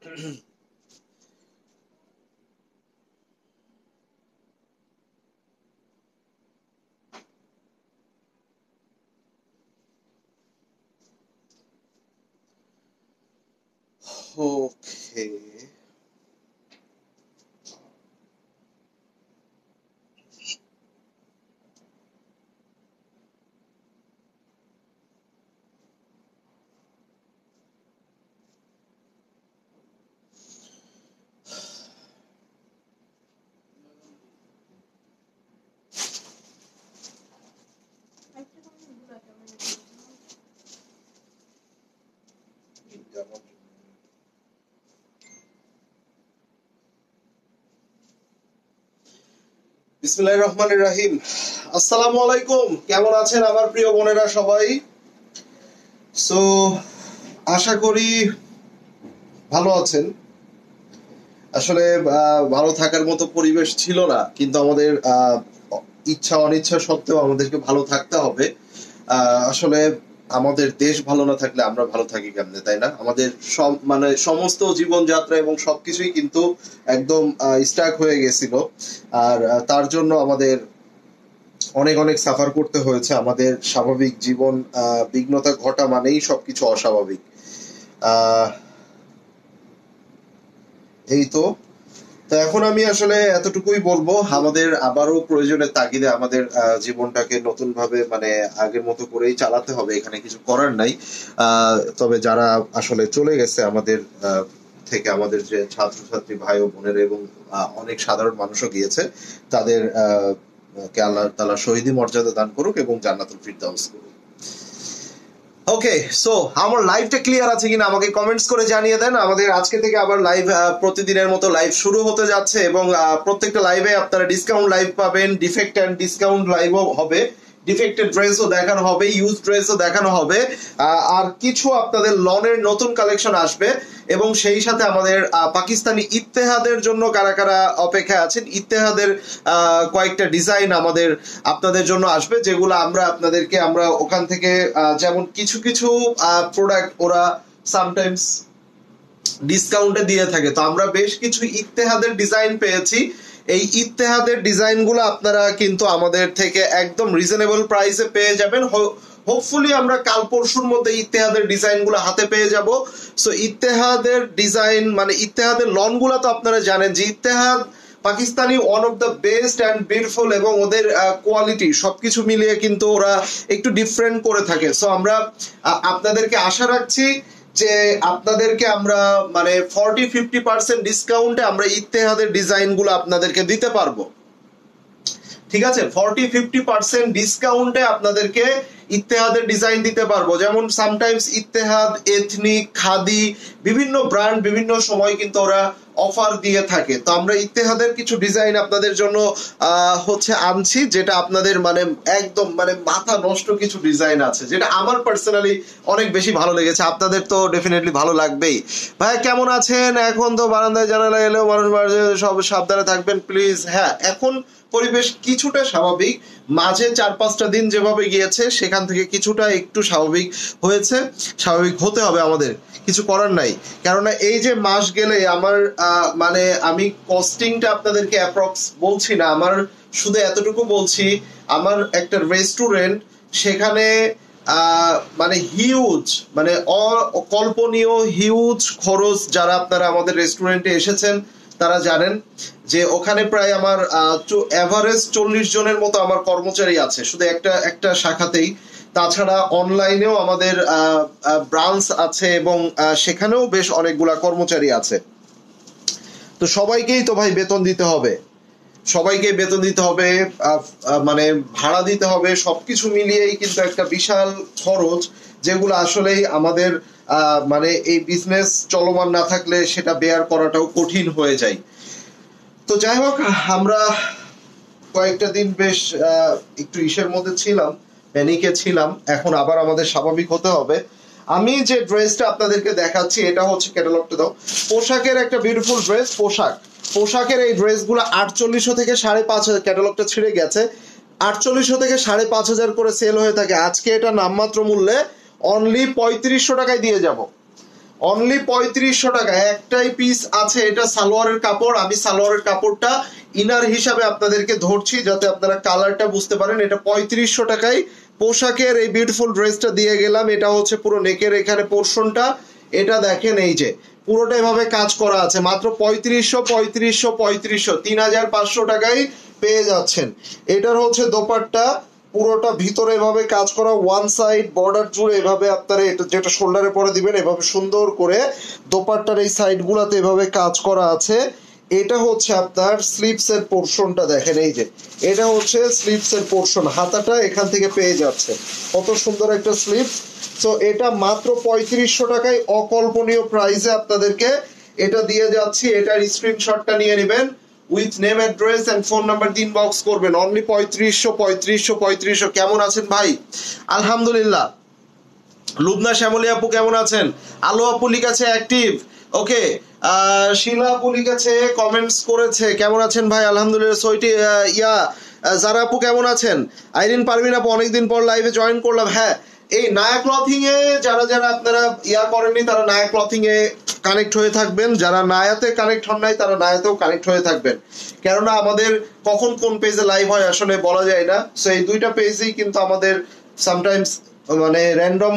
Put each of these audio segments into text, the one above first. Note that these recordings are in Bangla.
Okay. বিসমিল্লাহির রহমানির রহিম। আসসালামু আলাইকুম, কেমন আছেন আমার প্রিয় বোনেরা সবাই? সো আশা করি ভালো আছেন। আসলে ভালো থাকার মতো পরিবেশ ছিল না, কিন্তু আমাদের ইচ্ছা অনিচ্ছা সত্ত্বেও আমাদেরকে ভালো থাকতে হবে। আসলে আমাদের দেশ ভালো না থাকলে আমরা ভালো থাকি কেমনে, তাই না? আমাদের সব মানে সমস্ত জীবনযাত্রা এবং সবকিছুই কিন্তু একদম স্টাক হয়ে গেছিল। আর তার জন্য আমাদের অনেক অনেক সাফার করতে হয়েছে। আমাদের স্বাভাবিক জীবন বিঘ্নতা ঘটা মানেই সবকিছু অস্বাভাবিক। এই তো এখন আমি আসলে এতটুকুই বলবো, আমাদের আবারও প্রয়োজনের তাগিদে আমাদের জীবনটাকে নতুন ভাবে মানে আগের মতো করেই চালাতে হবে, এখানে কিছু করার নাই। তবে যারা আসলে চলে গেছে আমাদের থেকে, আমাদের যে ছাত্রছাত্রী ভাই ও বোনের এবং অনেক সাধারণ মানুষও গিয়েছে, তাদের কে আল্লাহ তাআলা শহীদি মর্যাদা দান করুক এবং জান্নাতুল ফিরদাউস করুক। ওকে, সো আমার লাইভটা ক্লিয়ার আছে কিনা আমাকে কমেন্টস করে জানিয়ে দেন। আমাদের আজকে থেকে আবার লাইভ প্রতিদিনের মতো লাইভ শুরু হতে যাচ্ছে এবং প্রত্যেকটা লাইভে আপনারা ডিসকাউন্ট লাইভ পাবেন, ডিফেক্ট এন্ড ডিসকাউন্ট লাইভও হবে, ডিফেক্টেড ড্রেসও দেখানো হবে, ইউজ ড্রেসও দেখানো হবে, আর কিছু আপনাদের লনের নতুন কালেকশন আসবে। এবং সেই সাথে আমাদের পাকিস্তানি ইত্তেহাদের জন্য কারা কারা অপেক্ষায় আছেন, ইত্তেহাদের কয়েকটা ডিজাইন আমাদের আপনাদের জন্য আসবে, যেগুলো আমরা ওখান থেকে যেমন কিছু কিছু প্রোডাক্ট ওরা সামটাইমস ডিসকাউন্টে দিয়ে থাকে। তো আমরা বেশ কিছু ইত্তেহাদের ডিজাইন পেয়েছি। এই ইত্তেহাদের ডিজাইনগুলো আপনারা কিন্তু আমাদের থেকে একদম রিজনেবল প্রাইসে পেয়ে যাবেন। হোপফুলি আমরা কাল পরশুর মধ্যে ইত্তেহাদের ডিজাইনগুলো হাতে পেয়ে যাব। সো ইত্তেহাদের ডিজাইন মানে ইত্তেহাদের লনগুলো তো আপনারা জানেন যে ইত্তেহাদ Pakistani one of the best and beautiful, এবং ওদের কোয়ালিটি সবকিছু মিলিয়ে কিন্তু ওরা একটু ডিফারেন্ট করে থাকে। সো আমরা আপনাদেরকে আশা রাখছি যে আপনাদেরকে আমরা মানে 40-50% ডিসকাউন্টে আমরা ইত্তেহাদের ডিজাইনগুলো আপনাদেরকে দিতে পারবো। ঠিক আছে, 40-50% ডিসকাউন্টে আপনাদেরকে ইত্তেহাদের ডিজাইন দিতে পারবো। যেমন সামটাইমস ইত্তেহাদ, এথনিক, খাদি, বিভিন্ন ব্র্যান্ড বিভিন্ন সময় কিন্তু ওরা অফার দিয়ে থাকে। তো আমরা ইত্তেহাদের কিছু ডিজাইন আপনাদের জন্য আনছি, যেটা আপনাদের মানে একদম মানে মাথা নষ্ট কিছু ডিজাইন আছে, যেটা আমার পার্সোনালি অনেক বেশি ভালো লেগেছে। আপনাদের তো ডেফিনেটলি ভালো লাগবেই। ভাই কেমন আছেন? এখন তো বারান্দায় জানালা এলেও মানুষ সব সাবধানে থাকবেন প্লিজ। হ্যাঁ, এখন পরিবেশ কিছুটা স্বাভাবিক, মাঝে 4-5টা দিন যেভাবে গিয়েছে সেখান থেকে কিছুটা একটু স্বাভাবিক হয়েছে। স্বাভাবিক হতে হবে, আমাদের কিছু করার নাই। কেননা এই যে মাস গেলে আমার মানে আমি কস্টিংটা আপনাদেরকে অ্যাপ্রক্স বলছি না, আমার শুধু এতটুকু বলছি, আমার একটা রেস্টুরেন্ট, সেখানে মানে হিউজ মানে অকল্পনীয় হিউজ খরচ। যারা আপনারা আমাদের রেস্টুরেন্টে এসেছেন তারা জানেন যে ওখানে প্রায় আমার এভারেজ 40 জনের মতো আমার কর্মচারী আছে শুধু একটা শাখাতেই। তাছাড়া অনলাইনেও আমাদের ব্রাঞ্চ আছে এবং সেখানেও বেশ অনেকগুলা কর্মচারী আছে। তো সবাইকেই তো ভাই বেতন দিতে হবে, সবাইকে বেতন দিতে হবে, মানে ভাড়া দিতে হবে, সবকিছু মিলিয়েই কিন্তু একটা বিশাল খরচ, যেগুলো আসলেই আমাদের মানে এই বিজনেস চলমান না থাকলে সেটা বেয়ার করাটাও কঠিন হয়ে যায়। তো যাই হোক, আমরা কয়েকটা দিন বেশ একটু ইসের মধ্যে ছিলাম, প্যানিকে ছিলাম। এখন আবার আমাদের স্বাভাবিক হতে হবে। আমি যে ড্রেসটা আপনাদেরকে দেখাচ্ছি এটা হচ্ছে, ক্যাটালগটা দাও, পোশাকের একটা বিউটিফুল ড্রেস। পোশাকের এই ড্রেসগুলো 4800 থেকে 5500, ক্যাটালগটা ছিঁড়ে গেছে, 4800 থেকে 5500 করে সেল হয়ে থাকে। আজকে এটা নামমাত্র মূল্যে অনলি 3500 টাকায় দিয়ে যাব। অনলি 3500 টাকা একটাই পিস আছে। এটা সালোয়ারের কাপড়, আমি সালোয়ারের কাপড়টা ইনার হিসাবে আপনাদেরকে ধরছি যাতে আপনারা কালারটা বুঝতে পারেন। এটা 3500 টাকায় পোশাকের এই বিউটিফুল ড্রেসটা দিয়ে গেলাম। এটা হচ্ছে পুরো নেকের এখানে পোর্শনটা, এটা দেখেন এই যে পুরোটা এভাবে কাজ করা আছে, মাত্র 3500 3500 টাকায় পেয়ে যাচ্ছেন। এটার হচ্ছে দোপাট্টা, পুরোটা ভিতরে এভাবে কাজ করা, ওয়ান সাইড বর্ডার জুড়ে এভাবে আপনারা এটা যেটা শোল্ডারে পরে দিবেন এভাবে সুন্দর করে দোপাট্টার এই সাইড গুলাতে এভাবে কাজ করা আছে। এটা হচ্ছে আপনার স্লিপস এর পোর্শনটা, দেখেন এই যে এটা হচ্ছে স্লিপস এর পোর্শন, হাতাটা এখান থেকে পেয়ে যাচ্ছে, কত সুন্দর একটা স্লিপস। তো এটা মাত্র 3500 টাকায় অকল্পনীয় প্রাইসে আপনাদেরকে এটা দিয়ে যাচ্ছি। এটার স্ক্রিনশটটা নিয়ে নেবেন, with name address and phone number দিন বক্স করবেন। অনলি 3500। কেমন আছেন ভাই? আলহামদুলিল্লাহ। লুবনা শ্যামলী আপু কেমন আছেন? আলো আপু লিখেছে অ্যাক্টিভ, ওকে। শিলা আপু লিখেছে, কমেন্টস করেছে, কেমন আছেন ভাই? আলহামদুলিল্লাহ। সৈটি যারা আপু কেমন আছেন? আইরিন পারভিন আপু অনেকদিন পর লাইভে জয়েন করলাম। হ্যাঁ, এই নায়া ক্লথিং এ যারা যারা আপনারা করেননি তারা নায়া ক্লথিং এ কানেক্ট হয়ে থাকবেন, যারা নায়াতে কানেক্ট হন নাই তারা নায়াতেও কানেক্ট হয়ে থাকবেন, কেননা আমাদের কখন কোন পেজে লাইভ হয় আসলে বলা যায় না। সো এই দুইটা পেজেই কিন্তু আমাদের সামটাইমস মানে র্যান্ডম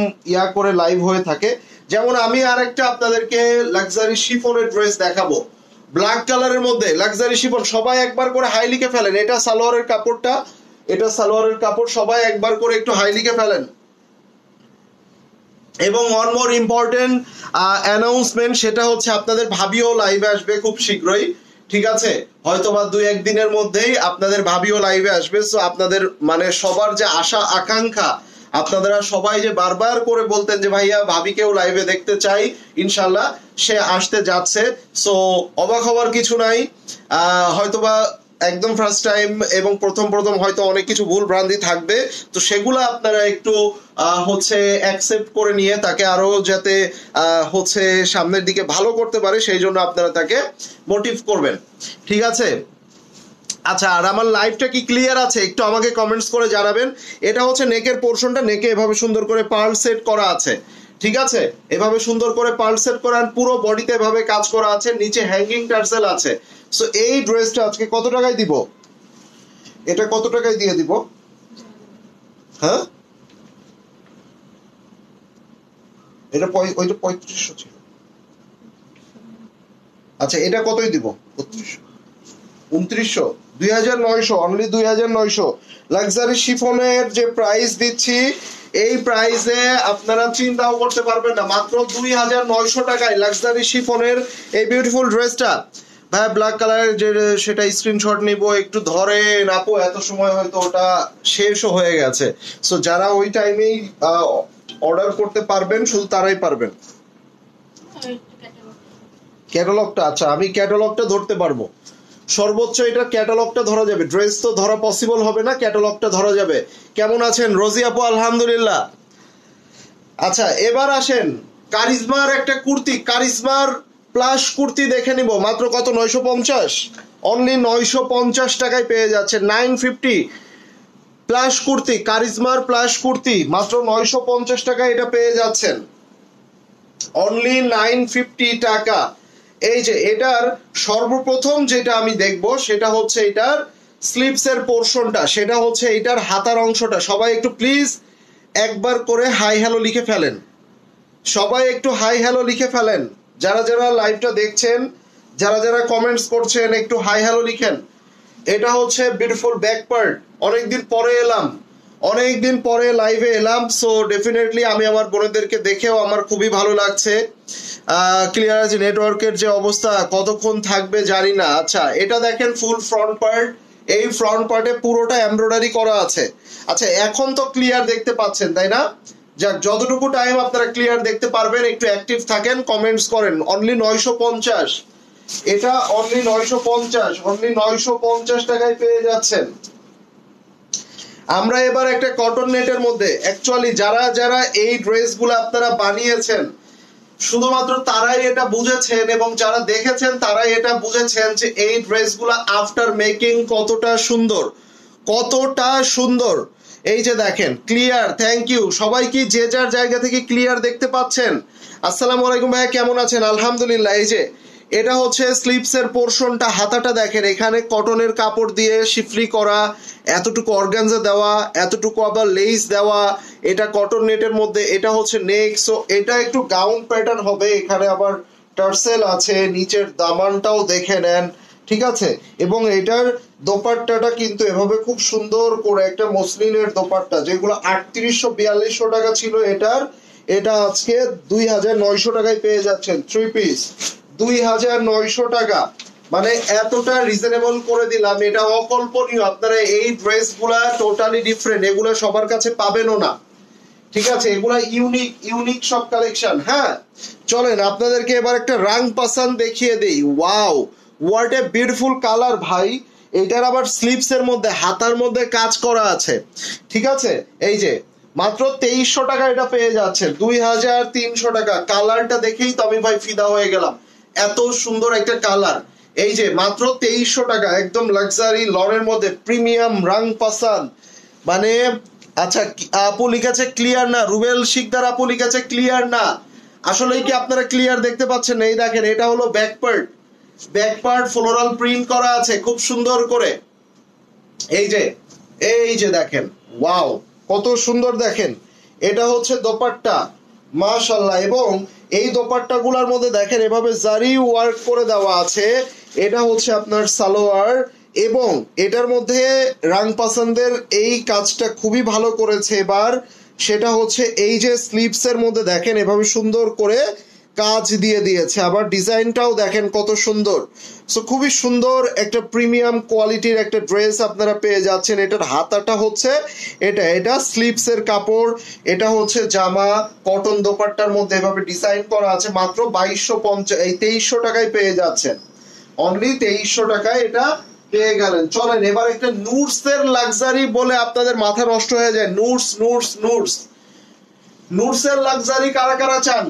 করে লাইভ হয়ে থাকে। যেমন আমি আরেকটা আপনাদেরকে লাক্সারি শিফনের ড্রেস দেখাবো, ব্ল্যাক কালারের মধ্যে লাক্সারি শিফন। সবাই একবার করে হাই লিখে ফেলেন, এটা সালোয়ারের কাপড়টা, এটা সালোয়ারের কাপড়, সবাই একবার করে একটু হাই লিখে ফেলেন। এবং ওয়ান মোর ইম্পর্টেন্ট অ্যানাউন্সমেন্ট, সেটা হচ্ছে আপনাদের ভাবিও লাইভে আসবে খুব শীঘ্রই, ঠিক আছে? হয়তো বা 2-1 দিনের মধ্যেই আপনাদের ভাবিও লাইভে আসবে। সো আপনাদের মানে সবার যে আশা আকাঙ্ক্ষা, আপনারা সবাই যে বারবার করে বলতেন যে ভাইয়া ভাবিকেও লাইভে দেখতে চাই, ইনশাল্লাহ সে আসতে যাচ্ছে। সো অবাক হওয়ার কিছু নাই, হয়তোবা একদম ফার্স্ট টাইম এবং প্রথম হয়তো অনেক কিছু ভুল ভ্রান্তি থাকবে, তো সেগুলো আপনারা একটু হচ্ছে অ্যাকসেপ্ট করে নিয়ে তাকে আরো যাতে হচ্ছে সামনের দিকে ভালো করতে পারে সেই জন্য আপনারা তাকে মোটিভ করবেন, ঠিক আছে? আচ্ছা, আর আমার লাইভটা কি ক্লিয়ার আছে একটু আমাকে কমেন্টস করে জানাবেন। এটা হচ্ছে নেকের পোর্শনটা, নেকে এভাবে সুন্দর করে পার্ল সেট করা আছে, ঠিক আছে? এভাবে সুন্দর করে পার্ল সেট করা, পুরো বডিতে এভাবে কাজ করা আছে, নিচে হ্যাঙ্গিং টার্সেল আছে। সো এই ড্রেসটা আজকে কত টাকায় দিব? এটা কত টাকায় দিয়ে দিব? হ্যাঁ, এটা ওইটা 3500 ছিল। আচ্ছা, এটা কতই দিব? 2900, 2900, অনলি 2900। লাক্সারি শিফনের যে প্রাইস দিচ্ছি, এই প্রাইসে আপনারা চিন্তাও করতে পারবেন না, মাত্র 2900 টাকায় লাক্সারি শিফনের এই বিউটিফুল ড্রেসটা। ভাই ব্ল্যাক কালারের যে সেটা স্ক্রিনশট নিব, একটু ধরে নাপো, এত সময় হয়তো ওটা শেষও হয়ে গেছে। সো যারা ওই টাইমেই অর্ডার করতে পারবেন শুধু তারাই পারবেন। ক্যাটালগটা, আচ্ছা আমি ক্যাটালগটা ধরতে পারবো, সর্বোচ্চ এটা ক্যাটালগটা ধরা যাবে, ড্রেস তো ধরা পসিবল হবে না, ক্যাটালগটা ধরা যাবে। কেমন আছেন রোজি আপু? আলহামদুলিল্লাহ। আচ্ছা, এবার আসেন কারিজমার একটা কুর্তি, কারিজমার প্লাস কুর্তি দেখে নিব, মাত্র কত? 950, অনলি 950 টাকায় পেয়ে যাচ্ছে। 950 প্লাস কুর্তি, কারিজমার প্লাস কুর্তি, মাত্র 950 টাকায় এটা পেয়ে যাচ্ছেন, অনলি 950 টাকা। এই যে এটার সর্বপ্রথম যেটা আমি দেখব সেটা হচ্ছে এটার স্লিপস এর পোর্শনটা, সেটা হচ্ছে এটার হাতার অংশটা। সবাই একটু প্লিজ একবার করে হাই হ্যালো লিখে ফেলেন, সবাই একটু হাই হ্যালো লিখে ফেলেন। যারা যারা লাইভটা দেখছেন, যারা যারা কমেন্টস করছেন, একটু হাই হ্যালো লিখেন। এটা হচ্ছে বিউটিফুল ব্যাক পার্ট, অনেকদিন পরে লাইভে এলাম। সো ডেফিনেটলি আমি আমার বোনেদেরকে দেখেও আমার খুবই ভালো লাগছে। ক্লিয়ার আছে? নেটওয়ার্কের যে অবস্থা, কতক্ষণ থাকবে জানি না। আচ্ছা, এটা দেখেন ফুল ফ্রন্ট পার্ট, এই ফ্রন্ট পার্টে পুরোটা এমব্রয়ডারি করা আছে। আচ্ছা, এখন তো ক্লিয়ার দেখতে পাচ্ছেন তাই না? যাক, যতটুকু টাইম আপনারা ক্লিয়ার দেখতে পারবেন একটু অ্যাক্টিভ থাকেন, কমেন্টস করেন। অনলি 950, এটা অনলি 950 টাকায় পেয়ে যাচ্ছেন। আমরা এবার একটা কটন নেটের মধ্যে, অ্যাকচুয়ালি যারা যারা এই ড্রেসগুলো আপনারা বানিয়েছেন শুধুমাত্র তারাই এটা বুঝেছেন, এবং যারা দেখেছেন তারাই এটা বুঝেছেন যে এই ড্রেসগুলো আফটার মেকিং কতটা সুন্দর। এই যে দেখেন ক্লিয়ার, থ্যাংক ইউ। সবাই কি যে যার জায়গা থেকে ক্লিয়ার দেখতে পাচ্ছেন? আসসালামু আলাইকুম ভাইয়া, কেমন আছেন? আলহামদুলিল্লাহ। এই যে এটা হচ্ছে স্লিপসের পোর্শনটা, হাতাটা দেখেন এখানে কটনের কাপড় দিয়ে শিফলি করা, এতটুকু অর্গানজা দেওয়া, এতটুকু আবার লেস দেওয়া, এটা কটন নেটের মধ্যে, এটা হচ্ছে নেক। সো এটা একটু গাউন প্যাটার্ন হবে, এখানে আবার টার্সেল আছে, নিচের দামানটাও দেখে নেন, ঠিক আছে। এবং এটার দোপাট্টাটা কিন্তু এভাবে খুব সুন্দর করে একটা মসলিনের দোপাট্টা, যেগুলো 3842 টাকা ছিল এটার, এটা আজকে 2900 টাকায় পেয়ে যাচ্ছেন। 3 পিস 2900 টাকা, মানে এতটা রিজনেবল করে দিলাম, এটা অকল্পনীয়। আপনারা এই ড্রেস গুলা টোটালি ডিফারেন্ট, এগুলা সবার কাছে পাবেনও না, ঠিক আছে। এগুলা ইউনিক ইউনিক সব কালেকশন। হ্যাঁ, চলেন আপনাদেরকে এবার একটা রাং পাসান দেখিয়ে দেই। Wow, what a beautiful colour ভাই। এটার আবার স্লিপস এর মধ্যে, হাতার মধ্যে কাজ করা আছে, ঠিক আছে। এই যে মাত্র 2300 টাকা এটা পেয়ে যাচ্ছে, 2300 টাকা। কালারটা দেখেই তো আমি ভাই ফিদা হয়ে গেলাম, এত সুন্দর একটা কালার। এই যে মাত্র 2300 টাকা, একদম লাক্সারি লনের মধ্যে প্রিমিয়াম রাং পাসান। মানে আচ্ছা, আপু লিখেছে ক্লিয়ার না, রুবেল শিকদার আপু লিখেছে ক্লিয়ার না। আসলে কি আপনারা ক্লিয়ার দেখতে পাচ্ছেন? এই দেখেন, এটা হলো back part, back part floral print করা আছে খুব সুন্দর করে। এই যে দেখেন, ওয়াও কত সুন্দর দেখেন। এটা হচ্ছে দোপাট্টা, মাশাআল্লাহ। এবং এই দোপাট্টা গুলার মধ্যে দেখেন এভাবে জারি ওয়ার্ক করে দেওয়া আছে। এটা হচ্ছে আপনার সালোয়ার, এবং এটার মধ্যে রাং পাসানদের এই কাজটা খুবই ভালো করেছে এবার, সেটা হচ্ছে এই যে স্লিপস এর মধ্যে দেখেন এভাবে সুন্দর করে কাজ দিয়ে দিয়েছে, আবার ডিজাইনটাও দেখেন কত সুন্দর। সো খুবই সুন্দর একটা প্রিমিয়াম কোয়ালিটির একটা ড্রেস আপনারা পেয়ে যাচ্ছেন। এটার হাতাটা হচ্ছে এটা স্লিপস এর কাপড়, এটা হচ্ছে জামা, কটন দোপাট্টার মধ্যে এভাবে ডিজাইন করা আছে। মাত্র 2300 টাকায় পেয়ে যাচ্ছেন, অনলি 2300 টাকায় এটা পেয়ে গেলেন। চলেন এবার একটা নুটস এর লাক্সারি বলে আপনাদের মাথা নষ্ট হয়ে যায়। নুটস এর লাক্সারি কারা কারা চান?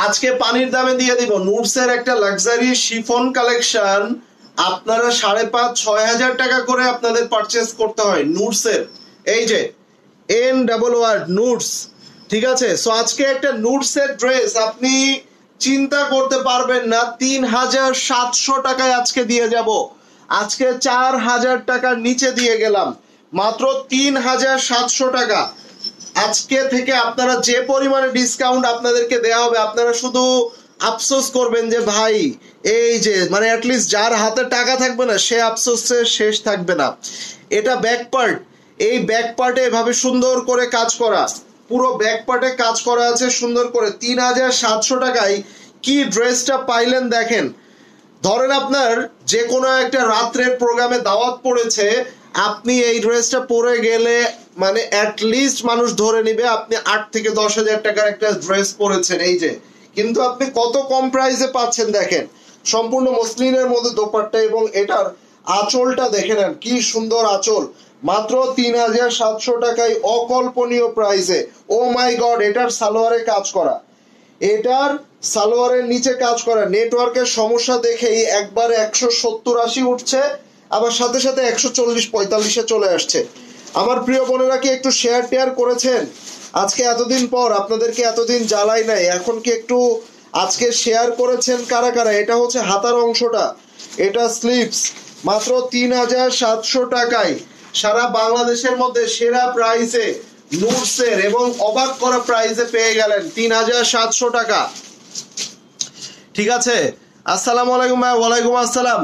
আজকে পানির দামে দিয়ে দিব। নুটস এর একটা লাক্সারি শিফন কালেকশন আপনারা 5,500-6,000 টাকা করে আপনাদের পারচেস করতে হয় নুটস এর। এই যে NOOR নুটস, ঠিক আছে। সো আজকে একটা নুটস এর ড্রেস আপনি চিন্তা করতে পারবেন না, 3,700 টাকায় আজকে দিয়ে যাব। আজকে 4,000 টাকার নিচে দিয়ে গেলাম, মাত্র 3,700 টাকা। আজকে থেকে আপনারা যে পরিমাণে ডিসকাউন্ট আপনাদেরকে দেওয়া হবে, আপনারা শুধু আফসোস করবেন যে ভাই, এই যে মানে অ্যাটলিস্ট যার হাতে টাকা থাকবে না সে আফসোসের শেষ থাকবে না। এটা ব্যাক পার্ট, এই ব্যাক পার্টে এভাবে সুন্দর করে কাজ করা, পুরো ব্যাক পার্টে কাজ করা আছে সুন্দর করে। 3,700 টাকায় কি ড্রেসটা পাইলেন দেখেন। ধরেন আপনার যে কোনো একটা রাত্রের প্রোগ্রামে দাওয়াত পড়েছে, আপনি এই ড্রেসটা পরে গেলে মানে অ্যাটলিস্ট মানুষ ধরে নিবে আপনি 8 থেকে 10,000 টাকার একটা ড্রেস পরেছেন। এই যে, কিন্তু আপনি কত কম প্রাইসে পাচ্ছেন দেখেন, সম্পূর্ণ মসলিনের মধ্যে দোপাট্টা, এবং এটার আঁচলটা দেখে নেন কি সুন্দর আঁচল, মাত্র 3,700 টাকায় অকল্পনীয় প্রাইসে। ও মাই গড, এটার সালোয়ারে কাজ করা, এটার সালোয়ারের নিচে কাজ করা। নেটওয়ার্কের সমস্যা দেখেই একবার 170-80 উঠছে, আবার সাথে সাথে 140-45-এ চলে আসছে। আমার প্রিয় বোনেরা কি একটু শেয়ার করেছেন? আজকে এতদিন পর আপনাদেরকে এতদিন জ্বালাই নাই, এখন কি একটু আজকে শেয়ার করেছেন কারা কারা? এটা হচ্ছে হাতার অংশটা, এটা স্লিপস, মাত্র 3,700 টাকায় সারা বাংলাদেশের মধ্যে সেরা প্রাইসে নুটসের এবং অবাক করা প্রাইসে পেয়ে গেলেন 3,700 টাকা, ঠিক আছে। আসসালামু আলাইকুম ভাই। ওয়ালাইকুম আসসালাম।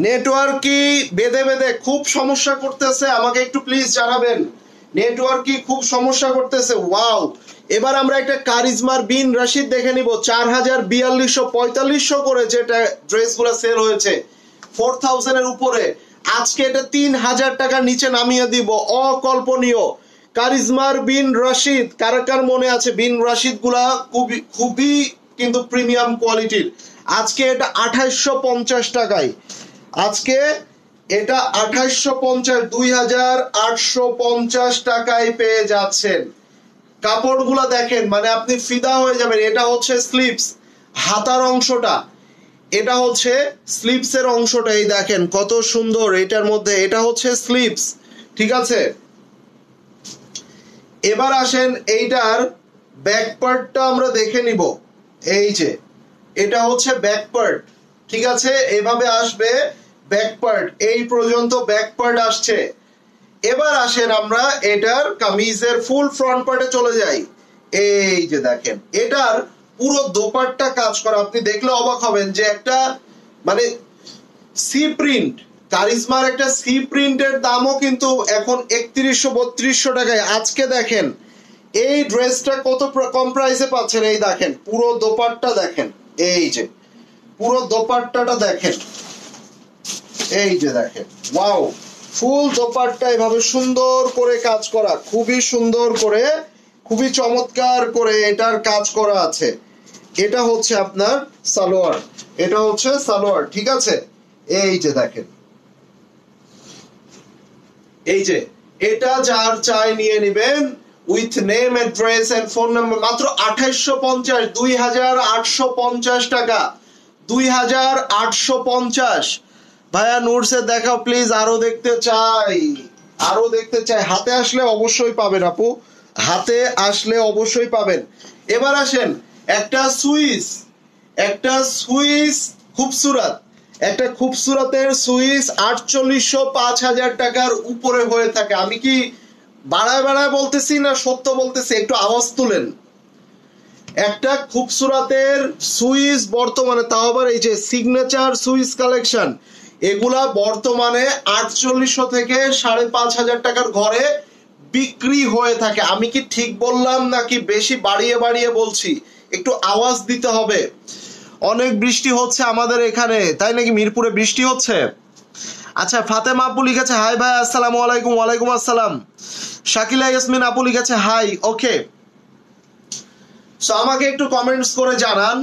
নেটওয়ার্ক কি বেঁধে বেঁধে খুব সমস্যা করতেছে? আমাকে একটু প্লিজ জানাবেন, নেটওয়ার্ক কি খুব সমস্যা করতেছে? ওয়াও, এবার আমরা একটা কারিজমার বিন রশিদ দেখে নিব। 4,442-45 করে যেটা ড্রেসগুলো সেল হয়েছে 4,000 এর উপরে, আজকে এটা 3,000 টাকার নিচে নামিয়ে দিব। অকল্পনীয় কারিজমার বিন রশিদ, কার কার মনে আছে? বিন রশিদ গুলা খুবই কিন্তু প্রিমিয়াম কোয়ালিটির। আজকে এটা 2,850 টাকায়, আজকে এটা 2,850, 2,850 টাকায় পেয়ে যাচ্ছেন। কাপড়গুলা দেখেন, মানে আপনি ফিদা হয়ে যাবেন। এটা হচ্ছে স্লিপস, হাতার অংশটা, এটা হচ্ছে স্লিপস এর অংশটা, এই দেখেন কত সুন্দর এটার মধ্যে, এটা হচ্ছে স্লিপস, ঠিক আছে। এবার আসেন এইটার ব্যাক পার্টটা আমরা দেখে নিব। এই যে এটা হচ্ছে ব্যাক পার্ট, ঠিক আছে, এভাবে আসবে ব্যাক পার্ট, এই পর্যন্ত ব্যাক পার্ট আসছে। এবার আসেন আমরা এটার কামিজের ফুল ফ্রন্ট পার্টে চলে যাই। এই যে দেখেন এটার পুরো দোপাট্টা কাজ করা, আপনি দেখলে অবাক হবেন যে একটা মানে সি প্রিন্ট, কারিজমার একটা সি প্রিন্টের দামও কিন্তু এখন 3100-3200 টাকায়। আজকে দেখেন এই ড্রেসটা কত কম প্রাইসে পাচ্ছেন, এই দেখেন পুরো দোপাট্টা দেখেন, এই যে পুরো দোপাট্টাটা দেখেন, এই যে দেখেন ওয়াও, ফুল দোপাট্টা এভাবে সুন্দর করে কাজ করা, খুবই সুন্দর করে, খুবই চমৎকার করে এটার কাজ করা আছে। এটা হচ্ছে আপনার সালোয়ার, এটা হচ্ছে সালোয়ার, ঠিক আছে। এই যে দেখেন, এই যে এটা যার চাই নিয়ে নেবেন with name address and phone number, মাত্র 2850, 2850 টাকা, 2850। ভাইয়া নুরসে দেখাও প্লিজ, আরো দেখতে চাই, আরো দেখতে চাই। হাতে আসলে অবশ্যই পাবেন আপু, হাতে আসলে অবশ্যই পাবেন। এবার আসেন একটা সুইস, একটা সুইস খুবসুরত, একটা খুবসুরতের সুইস 4800-5000 টাকার উপরে হয়ে থাকে। আমি কি বাড়ায় বাড়ায় বলতেছি না সত্য বলতেছি? একটু আওয়াজ তুলেন। একটা খুবসুরতের সুইস বর্তমানে, তাও আবার এই যে সিগনেচার সুইস কালেকশন, এগুলা বর্তমানে 4800 থেকে 5500 টাকার ঘরে বিক্রি হয়ে থাকে। আমি কি ঠিক বললাম নাকি বেশি বাড়িয়ে বাড়িয়ে বলছি? একটু আওয়াজ দিতে হবে। অনেক বৃষ্টি হচ্ছে আমাদের এখানে, তাই নাকি? মিরপুরে বৃষ্টি হচ্ছে? আচ্ছা, ফাতেমা আপু লিখেছে হাই ভাই, আসসালামু আলাইকুম। ওয়ালাইকুম আসসালাম। শাকিলা ইয়াসমিন আপু লিখেছে হাই, ওকে। সো আমাকে একটু কমেন্টস করে জানান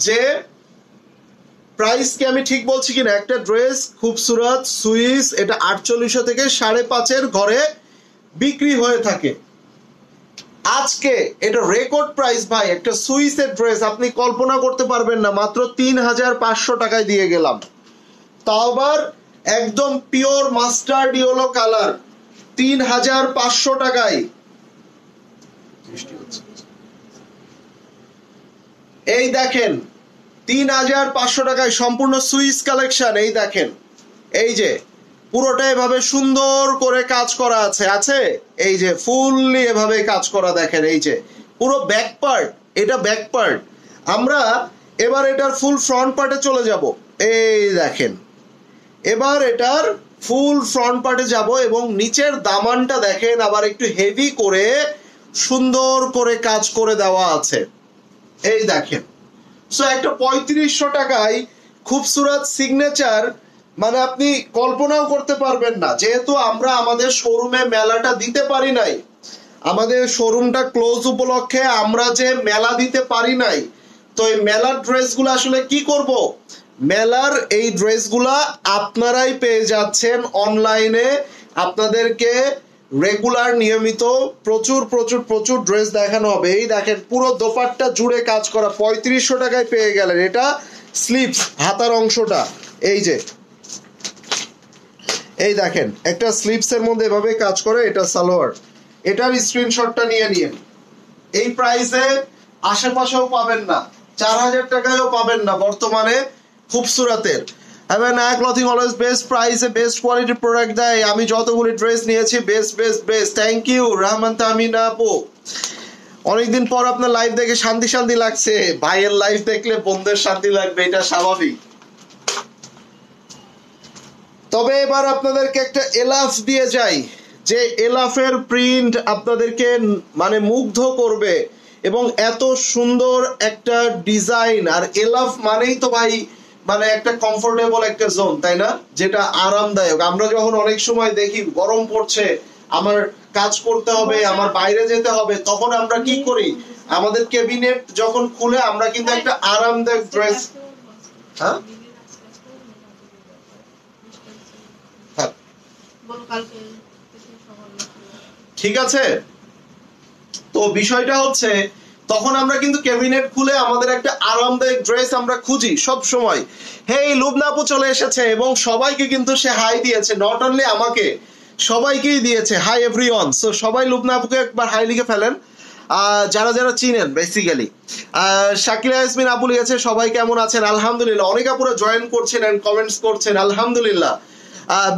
যে প্রাইস কি আমি ঠিক বলছি কিনা। একটা ড্রেস খুবসুরত সুইস, এটা 4800 থেকে 5.5 ঘরে বিক্রি হয়ে থাকে। আজকে এটা রেকর্ড প্রাইস ভাই, একটা সুইসের ড্রেস আপনি কল্পনা করতে পারবেন না, মাত্র 3500 টাকায় দিয়ে গেলাম। তাও আবার একদম পিওর মাস্টার্ড ইয়েলো কালার, 3500 টাকায়। এই দেখেন 3500 টাকায় সম্পূর্ণ সুইস কালেকশন। এই দেখেন, এই যে পুরোটা এভাবে সুন্দর করে কাজ করা আছে, আছে এই যে ফুললি এভাবে কাজ করা দেখেন, এই যে পুরো ব্যাক পার্ট, এটা ব্যাক পার্ট। আমরা এবার এটার ফুল ফ্রন্ট পার্টে চলে যাব। এই দেখেন এবার এটার ফুল ফ্রন্ট পার্টে যাব এবং নিচের দামানটা দেখেন আবার একটু হেভি করে সুন্দর করে কাজ করে দেওয়া আছে, এই দেখেন। সো একটা 3500 টাকায় খুবসুরত সিগনেচার, মানে আপনি কল্পনাও করতে পারবেন না। যেহেতু আমরা আমাদের শোরুমে মেলাটা দিতে পারি নাই, আমাদের শোরুমটা ক্লোজ উপলক্ষে আমরা যে মেলা দিতে পারি নাই, তো এই মেলার ড্রেসগুলো আসলে কি করব, মেলার এই ড্রেসগুলা আপনারাই পেয়ে যাচ্ছেন অনলাইনে। আপনাদেরকে রেগুলার নিয়মিত প্রচুর প্রচুর প্রচুর ড্রেস দেখানো হবে। এই দেখেন পুরো দোপাট্টা জুড়ে কাজ করা, 3500 টাকায় পেয়ে গেলেন। এটা স্লিভস, হাতার অংশটা, এই যে এই দেখেন একটা স্লিভস এর মধ্যে এভাবে কাজ করে, এটা সালোয়ার। এটার স্ক্রিনশটটা নিয়ে নিন। এই প্রাইসে আশেপাশেও পাবেন না, 4000 টাকায়ও পাবেন না বর্তমানে খুবসুরতের। হ্যাঁ না, ক্লথিং অলওয়েজ বেস্ট প্রাইসে বেস্ট কোয়ালিটি প্রোডাক্ট দেয়। আমি যতগুলি ড্রেস নিয়েছি best best best. Thank you Rahman Tamina আপু, অনেকদিন পর আপনার লাইভ দেখে শান্তি শান্তি লাগছে। ভাইয়ের লাইভ দেখলে বোনদের শান্তি লাগবে, এটা স্বাভাবিক। তবে এবার আপনাদেরকে একটা এলাফ দিয়ে যাই, যে এলাফের প্রিন্ট আপনাদেরকে মানে মুগ্ধ করবে এবং এত সুন্দর একটা ডিজাইন। আর এলাফ মানেই তো ভাই মানে একটা কমফোর্টেবল একটা জোন, তাই না, যেটা আরামদায়ক। আমরা যখন অনেক সময় দেখি গরম পড়ছে, আমার কাজ করতে হবে, আমার বাইরে যেতে হবে, তখন আমরা কি করি, আমাদের ক্যাবিনেট যখন খুলে আমরা কিন্তু একটা আরামদায়ক ড্রেস, হ্যাঁ ঠিক আছে। তো বিষয়টা হচ্ছে তখন আমরা কিন্তু ক্যাবিনেট খুলে আমাদের একটা আরামদায়ক ড্রেস আমরা খুঁজি সব সময়। হেই লুবনা আপু চলে এসেছে এবং সবাইকে কিন্তু সে হাই দিয়েছে, নট অনলি আমাকে, সবাইকেই দিয়েছে হাই এভরিওয়ান। সো সবাই লুবনা আপুকে একবার হাই লিখে ফেলেন যারা যারা চিনেন বেসিক্যালি। শাকিলা ইয়াসমিন আপু লিখেছে সবাই কেমন আছেন, আলহামদুলিল্লাহ। অনেক আপুরা জয়েন করছেন এন্ড কমেন্টস করছেন, আলহামদুলিল্লাহ।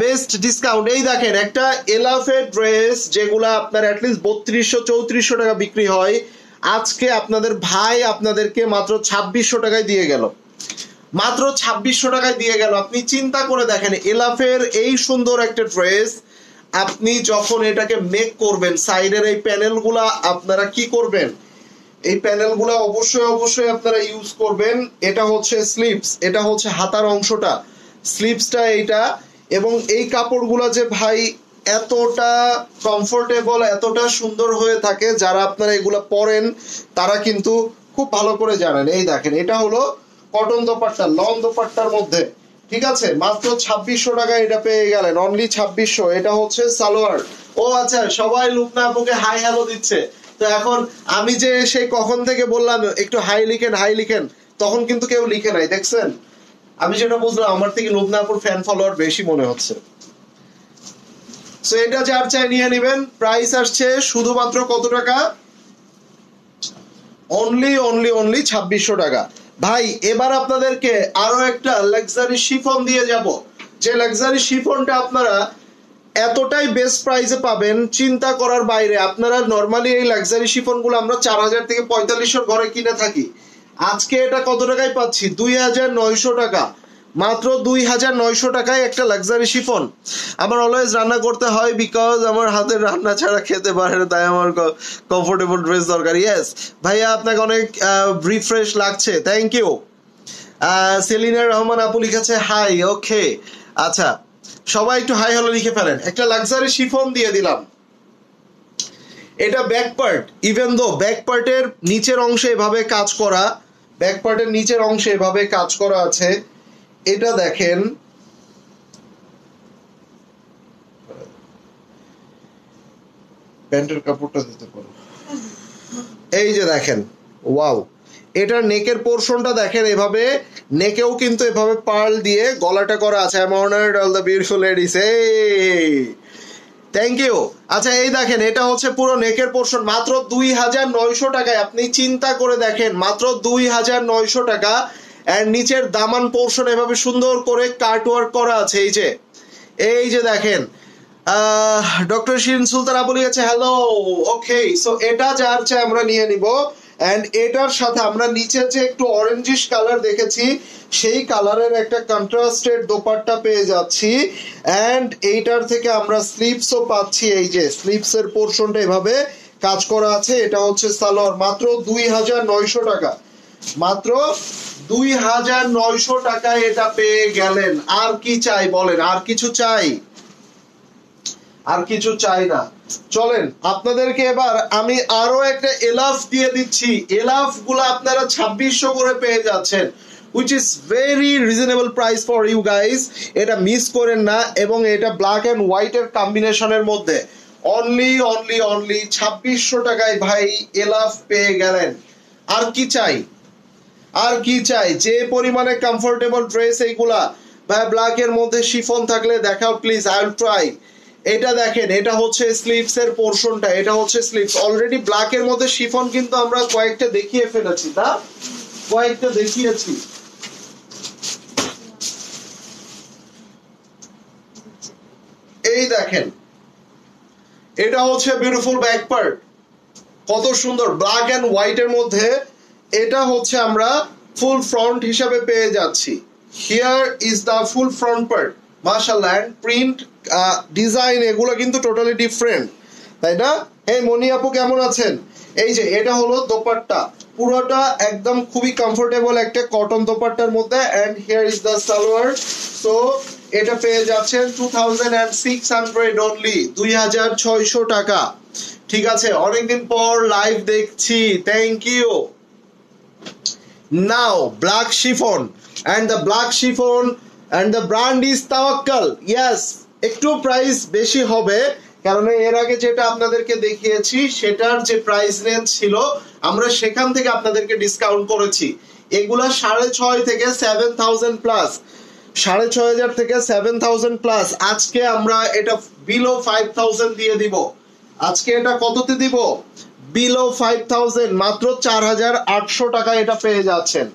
বেস্ট ডিসকাউন্ট, এই দেখেন একটা এলাফের ড্রেস যেগুলা আপনার অ্যাটলিস্ট 3200-3400 টাকা বিক্রি হয়, আজকে আপনাদের ভাই আপনাদেরকে মাত্র 2600 টাকায় দিয়ে গেল, মাত্র 2600 টাকায় দিয়ে গেল। আপনি চিন্তা করে দেখেন এলাফের এই সুন্দর একটা ড্রেস আপনি যখন এটাকে মেক করবেন, সাইডের এই প্যানেলগুলা আপনারা কি করবেন, এই প্যানেলগুলা অবশ্যই অবশ্যই আপনারা ইউজ করবেন। এটা হচ্ছে স্লিভস, এটা হচ্ছে হাতার অংশটা, স্লিভসটা এইটা। এবং এই কাপড়গুলা যে ভাই এতটা কমফোর্টেবল, এতটা সুন্দর হয়ে থাকে, যারা আপনারা এগুলা পরেন তারা কিন্তু খুব ভালো করে জানেন। এই দেখেন এটা হলো কটন দোপাট্টা, লং দোপাট্টার মধ্যে, ঠিক আছে, মাত্র 2600 টাকায় এটা পেয়ে গেলেন, অনলি 2600। এটা হচ্ছে সালোয়ার। ও আচ্ছা, সবাই লুবনা আপুকে হাই হ্যালো দিচ্ছে। তো এখন আমি যে সেই কখন থেকে বললাম একটু হাই লিখেন হাই লিখেন, তখন কিন্তু কেউ লিখে নাই, দেখছেন? আমি যেটা বুঝলাম আমার থেকে লুবনা আপুর ফ্যান ফলোয়ার বেশি মনে হচ্ছে। সো এটা যার চাই নিয়ে নেবেন। প্রাইস আসছে শুধুমাত্র কত টাকা? অনলি 2600 টাকা। ভাই এবার আপনাদেরকে আরো একটা লাক্সারি শিফন দিয়ে যাব, যে লাক্সারি শিফনটা আপনারা এতটাই বেস্ট প্রাইসে পাবেন চিন্তা করার বাইরে। আপনারা নরমালি এই লাক্সারি শিফনগুলো আমরা 4000 থেকে 4500 ঘরে কিনে থাকি, আজকে এটা কত টাকায় পাচ্ছি? 2900 টাকা, মাত্র 2900 টাকায় একটা লাক্সারি শিফন। আমার অলওয়েজ রান্না করতে হয় বিকজ আমার হাতের রান্না ছাড়া খেতে পারে না, তাই আমার কমফোর্টেবল ড্রেস দরকার। ইয়েস ভাইয়া, আপনাকে অনেক রিফ্রেশ লাগছে, থ্যাংক ইউ। সেলিনা রহমান আপু লিখেছে হাই, ওকে আচ্ছা সবাই একটু হাই হ্যালো লিখে ফেলেন। একটা লাক্সারি শিফন দিয়ে দিলাম। এটা back part, even though back পার্টের নিচের অংশে এভাবে কাজ করা, ব্যাক পার্টের নিচের অংশে এভাবে কাজ করা আছে। এটা দেখেন, প্যান্টের কাপড়টা দিতে পারো, এই যে দেখেন, ওয়াও। এটার নেকের পোর্শনটা দেখেন, এভাবে নেকেও কিন্তু এভাবে পার্ল দিয়ে গলাটা করা আছে। I am honoured all the beautiful ladies, এই থ্যাংক ইউ। আচ্ছা এই দেখেন এটা হচ্ছে পুরো নেকের পোর্শন, মাত্র 2900 টাকায়। আপনি চিন্তা করে দেখেন, মাত্র 2900 টাকা। এন্ড নিচের দামান পোর্শন এভাবে সুন্দর করে কাট ওয়ার্ক করা আছে, এই যে দেখেন। ডক্টর শিরিন সুলতান আপু লিখেছে হ্যালো, ওকে। সো এটা যার চাই আমরা নিয়ে নিব। এন্ড এটার সাথে আমরা নিচে যে একটু অরেঞ্জিশ কালার দেখেছি, সেই কালারের একটা কন্ট্রাস্টেড দোপাট্টা পেয়ে যাচ্ছি। এন্ড এইটার থেকে আমরা স্লিভসও পাচ্ছি, এই যে স্লিভসের পোর্শনটা এভাবে কাজ করা আছে। এটা হচ্ছে সালোয়ার, মাত্র 2900 টাকা, মাত্র 2900 টাকায় এটা পেয়ে গেলেন। আর কি চাই বলেন? আর কিছু চাই? আর কিছু চাই না। চলেন আপনাদেরকে এবার আমি আরো একটা এলাফ দিয়ে দিচ্ছি। এলাফ গুলো আপনারা 2600 করে পেয়ে যাচ্ছেন, which is very reasonable price for you guys. এটা মিস করেন না। এবং এটা ব্ল্যাক এন্ড হোয়াইট এর কম্বিনেশনের মধ্যে অনলি 2600 টাকায় ভাই এলাফ পেয়ে গেলেন। আর কি চাই? আর কি চাই? যে পরিমাণে কমফোর্টেবল ড্রেস এইগুলা ভাই, ব্ল্যাক এর মধ্যে শিফন থাকলে দেখাও প্লিজ, আই উইল ট্রাই। এটা দেখেন, এটা হচ্ছে স্লিভস এর পোর্শনটা, এটা হচ্ছে স্লিভস। অলরেডি ব্ল্যাক এর মধ্যে শিফন কিন্তু আমরা কয়েকটা দেখিয়ে ফেলেছি, না কয়েকটা দেখিয়েছি। এই দেখেন, এটা হচ্ছে বিউটিফুল ব্যাক পার্ট, কত সুন্দর ব্ল্যাক এন্ড হোয়াইট এর মধ্যে। এটা হচ্ছে আমরা ফুল ফ্রন্ট হিসাবে পেয়ে যাচ্ছি। Here is the full front part, মাশাআল্লাহ। এন্ড প্রিন্ট ডিজাইন এগুলো কিন্তু টোটালি ডিফারেন্ট, তাই না? এই মনি আপু কেমন আছেন? এই যে এটা হলো দোপাট্টা, পুরোটা একদম খুবই কমফোর্টেবল একটা কটন দোপাট্টার মধ্যে। And here is the salwar. So এটা পেয়ে যাচ্ছেন 2600 অনলি, 2600 টাকা। ঠিক আছে, অনেকদিন পর লাইভ দেখছি, thank you. Now black chiffon, and the black chiffon and the brand is Tawakkal. Yes, একটু প্রাইস বেশি হবে কারণ এর আগে যেটা আপনাদেরকে দেখিয়েছি সেটার যে প্রাইস রেঞ্জ ছিল আমরা সেখান থেকে আপনাদেরকে ডিসকাউন্ট করেছি। এগুলা 6,500 থেকে 7,000 প্লাস, 6,500 থেকে 7,000 প্লাস। আজকে আমরা এটা বিলো 5,000 দিয়ে দিব। আজকে এটা কততে দিব? বিলো 5,000, মাত্র 4,800 টাকা এটা পেয়ে যাচ্ছেন।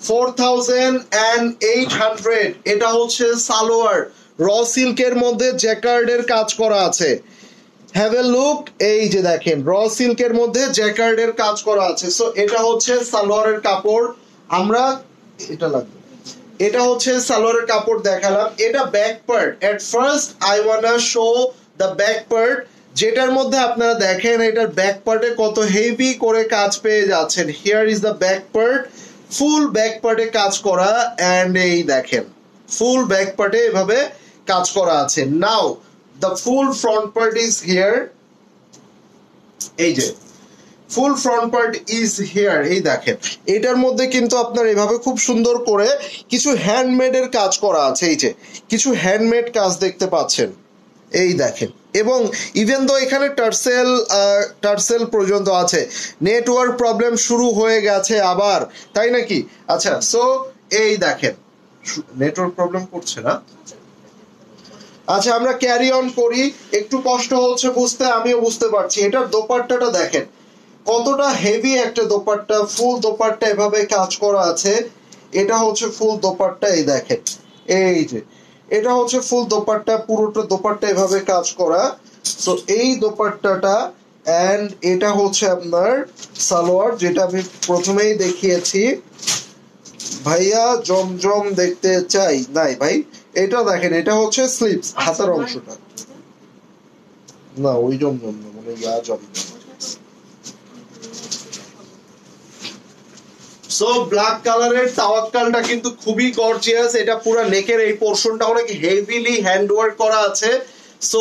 4,800 এটা হচ্ছে সালোয়ার, র সিল্কের মধ্যে জ্যাকার্ডের কাজ করা আছে। হ্যাভ এ লুক, এই যে দেখেন র সিল্কের মধ্যে জ্যাকার্ডের কাজ করা আছে। সো এটা হচ্ছে সালোয়ারের কাপড়। আমরা এটা লাগবে, এটা হচ্ছে সালোয়ারের কাপড় দেখালাম। এটা back part. At first I ওয়ান্না show the back part, যেটার মধ্যে আপনারা দেখেন এটার ব্যাক পার্টে কত হেভি করে কাজ পেয়ে যাচ্ছেন। Here is the back part, full back পার্টে কাজ করা। এন্ড এই দেখেন ফুল ব্যাক পার্টে এভাবে কাজ করা আছে। Now the full front part is here, এই যে full front part is here. এই দেখেন এটার মধ্যে কিন্তু আপনার এভাবে খুব সুন্দর করে কিছু হ্যান্ডমেড এর কাজ করা আছে। এই যে কিছু হ্যান্ডমেড কাজ দেখতে পাচ্ছেন, এই দেখেন। এবং ইভেন তো এখানে টার্সেল পর্যন্ত আছে। নেটওয়ার্ক প্রবলেম শুরু হয়ে গেছে আবার, তাই নাকি? আচ্ছা, সো এই দেখেন নেটওয়ার্ক প্রবলেম করছে না। আচ্ছা, আমরা ক্যারি অন করি। একটু কষ্ট হচ্ছে বুঝতে, আমিও বুঝতে পারছি। এটার দোপাট্টাটা দেখেন কতটা হেভি একটা দোপাট্টা, ফুল দোপাট্টা এভাবে কাজ করা আছে। এটা হচ্ছে ফুল দোপাট্টা, এই দেখেন এই যে এটা হচ্ছে ফুল দোপাট্টা, পুরোটা দোপাট্টা এভাবে কাজ করা। তো এই দোপাট্টাটা এন্ড এটা হচ্ছে আপনার সালোয়ার, যেটা আমি প্রথমেই দেখিয়েছি। ভাইয়া জমজম দেখতে চাই নাই ভাই, এটা দেখেন এটা হচ্ছে স্লিভস, হাতের অংশটা না, ওই জমজম না, মানে ইয়া জমজম। সো ব্ল্যাক কালারের তাওয়াক্কালটা কিন্তু খুবই গর্জিয়াস। এটা পুরো নেকের এই পোরশনটা অনেক হেভিলি হ্যান্ড ওয়ার্ক করা আছে। সো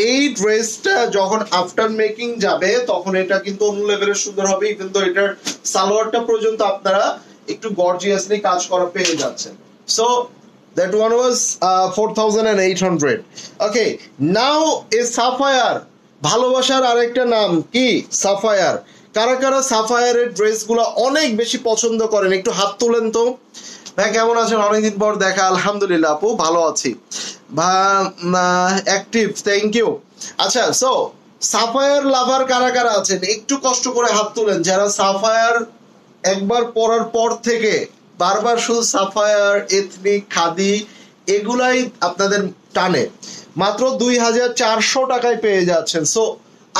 এই ড্রেসটা যখন আফটার মেকিং যাবে তখন এটা কিন্তু অন্য লেভেলের সুন্দর হবে। কিন্তু এটার সালোয়ারটা পর্যন্ত আপনারা একটু গর্জিয়াসলি কাজ করা পেয়ে যাচ্ছেন। So that one was 4,800. Okay, now is sapphire, ভালোবাসার আরেকটা নাম কি? সাফায়ার। কারা কারা সাফায়ারের ড্রেসগুলো অনেক বেশি পছন্দ করেন একটু হাত তুলেন তো। ভাই কেমন আছেন? অনেকদিন পর দেখা। আলহামদুলিল্লাহ আপু ভালো আছি। Active, thank you. আচ্ছা, সো সাফায়ার লাভার কারা কারা আছেন একটু কষ্ট করে হাত তুলেন, যারা সাফায়ার একবার পরার পর থেকে বারবার শুধু সাফায়ার, এথনিক, খাদি এগুলাই আপনাদের টানে। মাত্র 2,400 টাকায় পেয়ে যাচ্ছেন। সো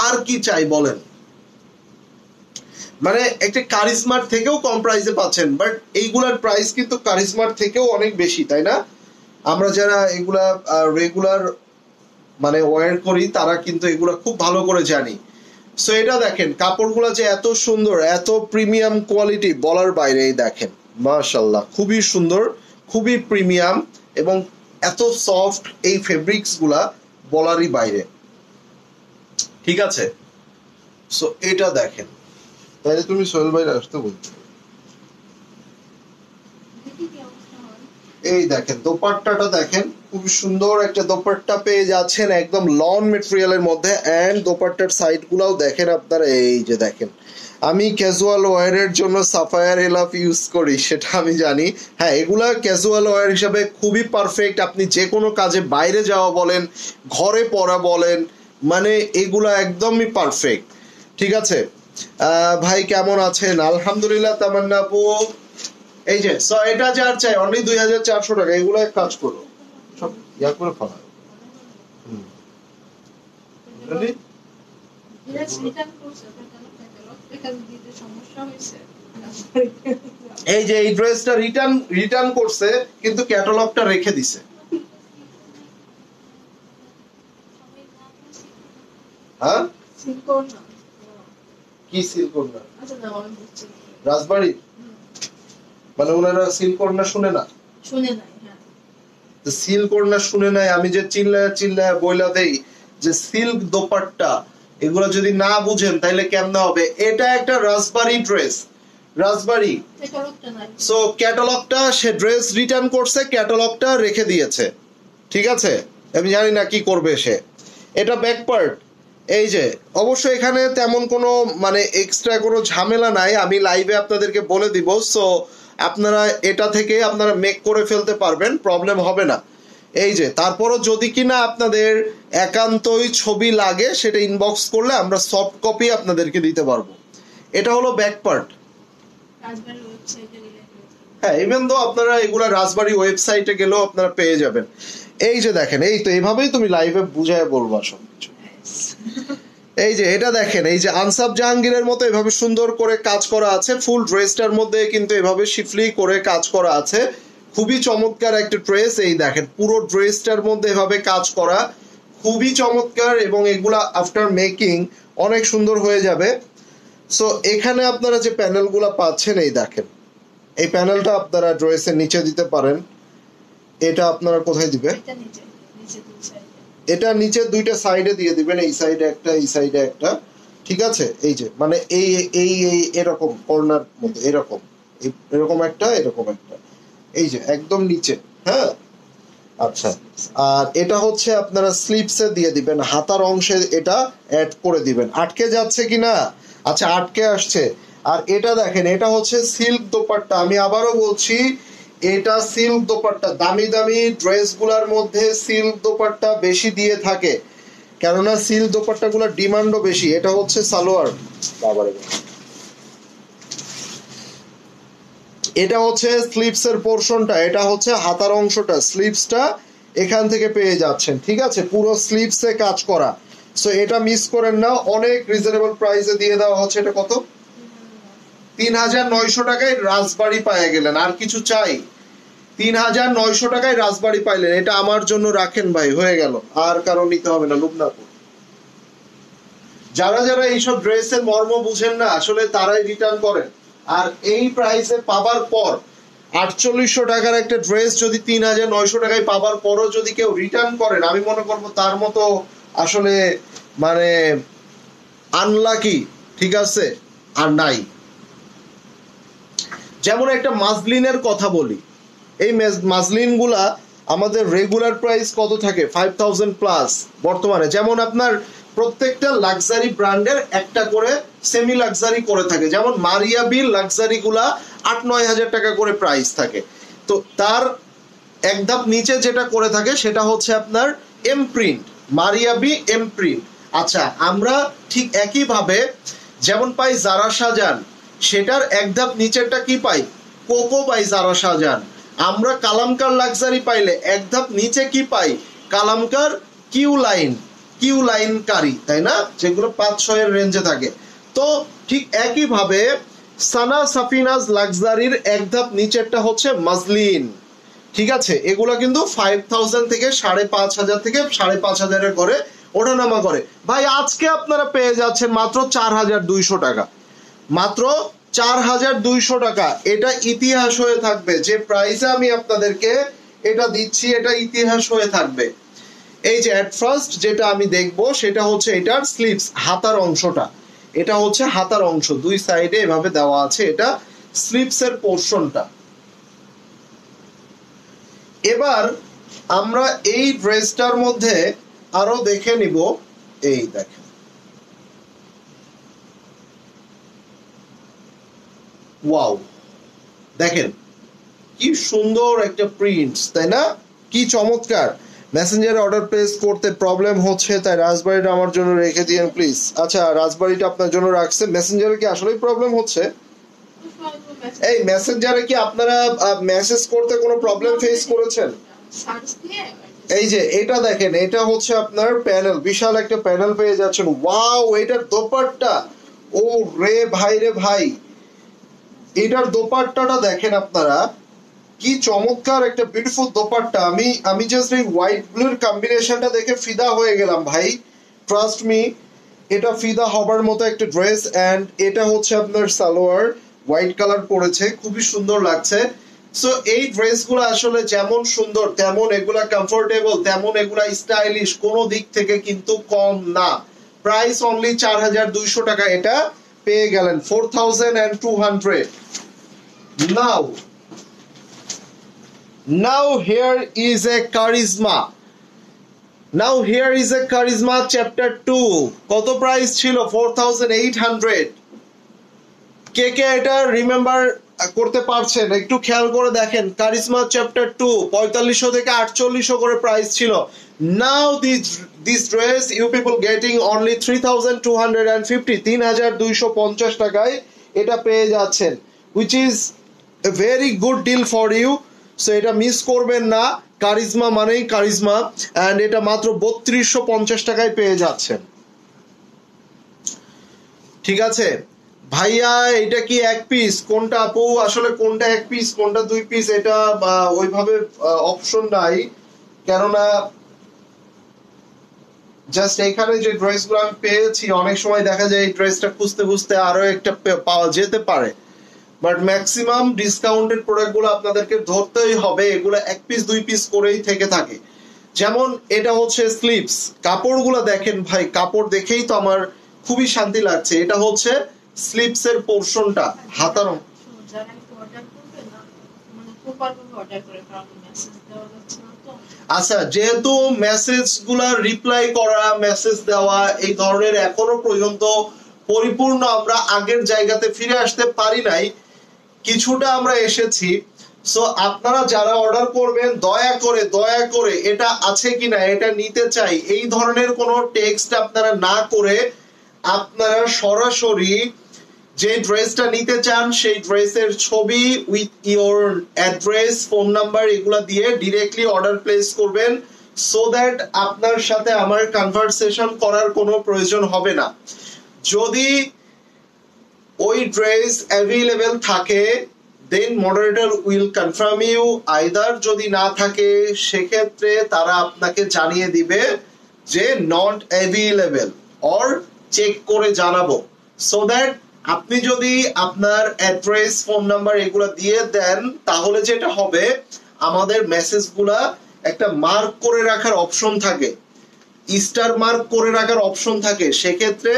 আর কি চাই বলেন? মানে একটা কারিজমার থেকেও কম প্রাইসে পাচ্ছেন, বাট এইগুলার প্রাইস কিন্তু কারিজমার থেকেও অনেক বেশি, তাই না? আমরা যারা এগুলা রেগুলার মানে ওয়্যার করি তারা কিন্তু এগুলা খুব ভালো করে জানি। সো এটা দেখেন কাপড়গুলো যে এত সুন্দর, এত প্রিমিয়াম কোয়ালিটি বলার বাইরে। এই দেখেন মাশাআল্লাহ, খুবই সুন্দর, খুবই প্রিমিয়াম এবং এত সফট এই ফেব্রিক্স গুলা বলারই বাইরে। ঠিক আছে, সো এটা দেখেন। তাহলে তুমি সোহেল ভাই আসতে বলছো। এই দেখেন দোপাট্টাটা দেখেন, খুব সুন্দর একটা দোপাট্টা পেয়ে যাচ্ছেন একদম লন মেটেরিয়ালের মধ্যে। এন্ড দোপাট্টার সাইড গুলাও দেখেন আপনারা, এই যে দেখেন। আমি ক্যাজুয়াল ওয়্যারের জন্য সাফায়ার এলাফ ইউজ করি, সেটা আমি জানি। হ্যাঁ, এগুলা ক্যাজুয়াল ওয়্যার হিসাবে খুবই পারফেক্ট। আপনি যে কোনো কাজে বাইরে যাওয়া বলেন, ঘরে পরা বলেন, মানে এগুলা একদমই পারফেক্ট। ঠিক আছে ভাই কেমন আছেন? আলহামদুলিল্লাহ। তামান্না আপু এই যে এটা যার চাই অনলি 2,400 টাকা। এগুলো এক কাজ করো, সব ইয়া করে ফেলা। এই যে এই ড্রেসটা রিটার্ন করছে কিন্তু ক্যাটালগটা রেখে দিছে। হ্যাঁ কি সিল করনা? রাজবাড়ি মানে ওনারা সিল করনা শুনে না, সিল করনা শুনে নাই। আমি যে চিল্লায় বইলা দেই যে সিল্ক দোপাট্টা, এগুলো যদি না বুঝেন তাহলে কেমনে হবে? এটা একটা রাজবাড়ি ড্রেস, রাজবাড়ি। সো ক্যাটালগটা সে ড্রেস রিটার্ন করছে, ক্যাটালগটা রেখে দিয়েছে। ঠিক আছে, আমি জানি না কি করবে সে। এটা ব্যাক পার্ট। এই যে অবশ্যই এখানে তেমন কোনো মানে এক্সট্রা কোনো ঝামেলা নাই, আমি লাইভে আপনাদেরকে বলে দিব। সো আপনারা এটা থেকে আপনারা মেক করে ফেলতে পারবেন, প্রবলেম হবে না। এই যে তারপরও যদি কিনা আপনাদের একান্তই ছবি লাগে সেটা ইনবক্স করলে আমরা সফট কপি আপনাদেরকে দিতে পারবো। এটা হলো ব্যাক পার্ট। হ্যাঁ, ইভেন তো আপনারা এগুলা রাজবাড়ি ওয়েবসাইটে গেলেও আপনারা পেয়ে যাবেন। এই যে দেখেন, এই তো এইভাবেই তুমি লাইভে বুঝায় বলবা সবকিছু। এই যে এটা দেখেন, এই যে আনসাব জাহাঙ্গীরের মতো এভাবে সুন্দর করে কাজ করা আছে, ফুল ড্রেসটার মধ্যে কিন্তু এভাবে শিফলি করে কাজ করা আছে, খুবই চমৎকার একটা ড্রেস। এই দেখেন পুরো ড্রেসটার মধ্যে এভাবে কাজ করা, খুবই চমৎকার, এবং এগুলা আফটার মেকিং অনেক সুন্দর হয়ে যাবে। সো এখানে আপনারা যে প্যানেলগুলা পাচ্ছেন, এই দেখেন এই প্যানেলটা আপনারা ড্রেসের নিচে দিতে পারেন। এটা আপনারা কোথায় দিবে? এটা নিচে দুইটা সাইডে দিয়ে দিবেন, এই সাইডে একটা, এই সাইডে একটা, ঠিক আছে? এই যে মানে এই এই এই এরকম কর্নার মতো এরকম এরকম একটা, এরকম একটা, এই যে একদম নিচে। হ্যাঁ, আচ্ছা। আর এটা হচ্ছে আপনারা স্লিপসে দিয়ে দিবেন, হাতার অংশে এটা অ্যাড করে দিবেন। আটকে যাচ্ছে কিনা? আচ্ছা, আটকে আসছে। আর এটা দেখেন, এটা হচ্ছে সিল্ক দোপাট্টা। আমি আবারও বলছি, এটা সিল্ক দোপাট্টা। দামি দামি ড্রেসগুলোর মধ্যে সিল্ক দোপাট্টা বেশি দিয়ে থাকে, কেননা সিল্ক দোপাট্টা গুলোর ডিমান্ডও বেশি। এটা হচ্ছে সালোয়ার, এটা হচ্ছে স্লিভস এর পোর্শনটা, এটা হচ্ছে হাতার অংশটা, স্লিভসটা এখান থেকে পেয়ে যাচ্ছেন, ঠিক আছে? পুরো স্লিভসে কাজ করা। সো এটা মিস করেন না, অনেক রিজনেবল প্রাইসে দিয়ে দেওয়া হচ্ছে। এটা কত? ৩৯০০ টাকায় রাজবাড়ি পায়ে গেলেন, আর কিছু চাই? ৩৯০০ টাকায় রাজবাড়ি পাইলেন, এটা আমার জন্য রাখেন ভাই, হয়ে গেল, আর কারো নিতে হবে না। লুবনাপুর যারা যারা এইসব ড্রেসের মর্ম বুঝেন না আসলে তারাই রিটার্ন করেন। আর এই প্রাইসে পাবার পর ৪৮০০ টাকার একটা ড্রেস যদি ৩৯০০ টাকায় পাবার পরও যদি কেউ রিটার্ন করেন, আমি মনে করবো তার মতো আসলে মানে আনলাকি, ঠিক আছে, আর নাই। যেমন একটা মাজলিনের কথা বলি, এই মাজলিন গুলা আমাদের রেগুলার প্রাইস কত থাকে? 5000 প্লাস বর্তমানে। যেমন আপনার প্রত্যেকটা লাক্সারি ব্র্যান্ডের একটা করে সেমি লাক্সারি করে থাকে, যেমন মারিয়াবি লাক্সারি গুলা ৮-৯ হাজার টাকা করে প্রাইস থাকে। তো তার এক ধাপ নিচে যেটা করে থাকে সেটা হচ্ছে আপনার M print, Maria B M print. আচ্ছা, আমরা ঠিক একইভাবে যেমন পাই জারা শাহজাহান, সেটার এক ধাপ নিচেরটা কি পাই? কোকো পাই জারা শাহজাহান। আমরা কালামকার লাক্সারি পাইলে এক ধাপ নিচে কি পাই? কালামকার কিউ লাইন কারি, তাই না? যেগুলো ৫-৬ এর রেঞ্জে থাকে। তো ঠিক একইভাবে সানা সাফিনাজ লাক্সারির এক ধাপ নিচেরটা হচ্ছে মাজলিন, ঠিক আছে? এগুলা কিন্তু 5000 থেকে ৫,৫০০ থেকে ৫,৫০০ করে ওঠানামা করে। ভাই আজকে আপনারা পেয়ে যাচ্ছেন মাত্র ৪,২০০ টাকা, মাত্র ৪,২০০ টাকা। এটা ইতিহাস হয়ে থাকবে, যে প্রাইসে আমি আপনাদেরকে এটা দিচ্ছি এটা ইতিহাস হয়ে থাকবে। এই যে এট ফার্স্ট যেটা আমি দেখবো সেটা হচ্ছে এটার স্লিভস, হাতার অংশটা। এটা হচ্ছে হাতার অংশ, দুই সাইডে এভাবে দেওয়া আছে, এটা স্লিভস এর পোর্শনটা। এবার আমরা এই ড্রেসটার মধ্যে আরো দেখে নিব। এই দেখেন, ওয়াও, দেখেন কি সুন্দর একটা প্রিন্টস, তাই না? কি চমৎকার। মেসেঞ্জারে অর্ডার প্লেস করতে প্রবলেম হচ্ছে, তাই রাজবাড়িটা আমার জন্য রেখে দিয়েন প্লিজ। আচ্ছা, রাজবাড়িটা আপনার জন্য রাখছে। মেসেঞ্জারে কি আসলেই প্রবলেম হচ্ছে? এই মেসেঞ্জারে কি আপনারা মেসেজ করতে কোনো প্রবলেম ফেস করেছেন? এই যে এটা দেখেন, এটা হচ্ছে আপনার প্যানেল, বিশাল একটা প্যানেল পেয়ে যাচ্ছেন। ওয়াও, এটার দোপাট্টা, ও রে ভাই রে ভাই, এটার দোপাট্টাটা দেখেন আপনারা, কি চমৎকার একটা বিউটিফুল দোপাট্টা। আমি জাস্ট এই হোয়াইট ব্লুর কম্বিনেশনটা দেখে ফিদা হয়ে গেলাম ভাই, ট্রাস্ট মি, এটা ফিদা হবার মতো একটা ড্রেস। এন্ড এটা হচ্ছে আপনার সালোয়ার, হোয়াইট কালার পড়েছে, খুবই সুন্দর লাগছে। সো এই ড্রেসগুলো আসলে যেমন সুন্দর তেমন এগুলা কমফোর্টেবল, তেমন এগুলা স্টাইলিশ, কোনো দিক থেকে কিন্তু কম না। প্রাইস অনলি ৪,২০০ টাকা, এটা পেয়ে গেলেন 4,200। Now here is a charisma. Now here is A charisma chapter 2, কত প্রাইস ছিল? 4800। কে কে এটা রিমেম্বার করতে পারছেন একটু খেয়াল করে দেখেন। কারিজমা চ্যাপ্টার 2 4500 থেকে 4800 করে প্রাইস ছিল। Now this dress you people getting only 3250, 3250 টাকায় এটা পেয়ে যাচ্ছেন, which is a very good deal for you. So এটা মিস করবেন না, কারিজমা মানেই কারিজমা, অ্যান্ড এটা মাত্র 3250 টাকায় পেয়ে যাচ্ছেন। ঠিক আছে ভাইয়া, এটা কি এক পিস? কোনটা আপু আসলে কোনটা এক পিস কোনটা দুই পিস এটা ওইভাবে অপশন নাই, কেননা জাস্ট এখানে যে ড্রেসগুলো আমি পেয়েছি অনেক সময় দেখা যায় এই ড্রেসটা খুঁজতে খুঁজতে আরো একটা পাওয়া যেতে পারে, বাট ম্যাক্সিমাম ডিসকাউন্টেড প্রোডাক্টগুলো আপনাদেরকে ধরতেই হবে, এগুলো এক পিস দুই পিস করেই থেকে থাকে। যেমন এটা হচ্ছে স্লিপস, কাপড়গুলো দেখেন ভাই, কাপড় দেখেই তো আমার খুবই শান্তি লাগছে। এটা হচ্ছে স্লিপস এর পোরশনটা, হাতার। আচ্ছা, যেহেতু মেসেজ গুলা রিপ্লাই করা, মেসেজ দেওয়া এই ধরনের এখনো পর্যন্ত পরিপূর্ণ আমরা আগের জায়গাতে ফিরে আসতে পারি নাই, কিছুটা আমরা এসেছি। সো আপনারা যারা অর্ডার করবেন দয়া করে এটা আছে কিনা, এটা নিতে চাই, এই ধরনের কোনো টেক্সট আপনারা না করে আপনারা সরাসরি যে ড্রেসটা নিতে চান সেই ড্রেসের ছবি with your address, phone number এগুলা দিয়ে ডিরেক্টলি অর্ডার প্লেস করবেন, সো দ্যাট আপনার সাথে আমার কনভারসেশন করার কোনো প্রয়োজন হবে না। যদি ওই ড্রেস অ্যাভেলেবেল থাকে then moderator will confirm you, either যদি না থাকে সেক্ষেত্রে তারা আপনাকে জানিয়ে দিবে যে নট অ্যাভেলেবেল, অর চেক করে জানাবো, সো দ্যাট আপনি যদি আপনার অ্যাড্রেস ফোন নাম্বার এগুলা দিয়ে দেন তাহলে যেটা হবে আমাদের মেসেজগুলা একটা মার্ক করে রাখার অপশন থাকে, স্টার মার্ক করে রাখার অপশন থাকে, সেক্ষেত্রে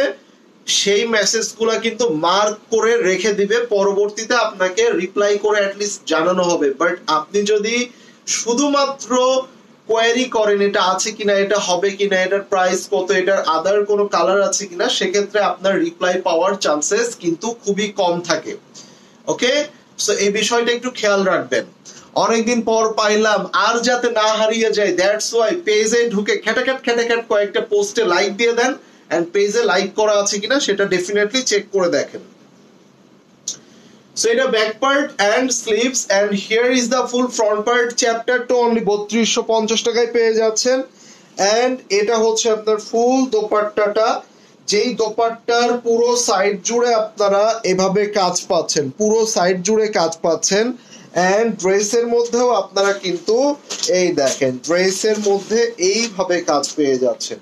সেই মেসেজগুলা কিন্তু মার্ক করে রেখে দিবে, পরবর্তীতে আপনাকে রিপ্লাই করে অ্যাটলিস্ট জানানো হবে। বাট আপনি যদি শুধুমাত্র কোয়ারি করেন এটা আছে কিনা, এটা হবে কিনা, এটার প্রাইস কত, এটার আদার কোনো কালার আছে কিনা, সেক্ষেত্রে আপনার রিপ্লাই পাওয়ার চান্সেস কিন্তু খুবই কম থাকে। ওকে, সো এই বিষয়টা একটু খেয়াল রাখবেন। অনেকদিন পর পাইলাম, আর যাতে না হারিয়ে যায়, দ্যাটস ওয়াই পেজে ঢুকে খেটাখ্যাট কয়েকটা পোস্টে লাইক দিয়ে দেন, এন্ড পেজে লাইক করা আছে কিনা সেটা ডেফিনেটলি চেক করে দেখেন। So এটা back part and sleeves, and here is the full front part chapter two only 3250 টাকায় পেয়ে যাচ্ছেন। এন্ড এটা হচ্ছে আপনার ফুল দোপাট্টাটা, যেই দোপাট্টার পুরো সাইড জুড়ে আপনারা এভাবে কাজ পাচ্ছেন, পুরো সাইড জুড়ে কাজ পাচ্ছেন। এন্ড ড্রেসের মধ্যেও আপনারা কিন্তু এই দেখেন ড্রেসের মধ্যে এইভাবে কাজ পেয়ে যাচ্ছেন,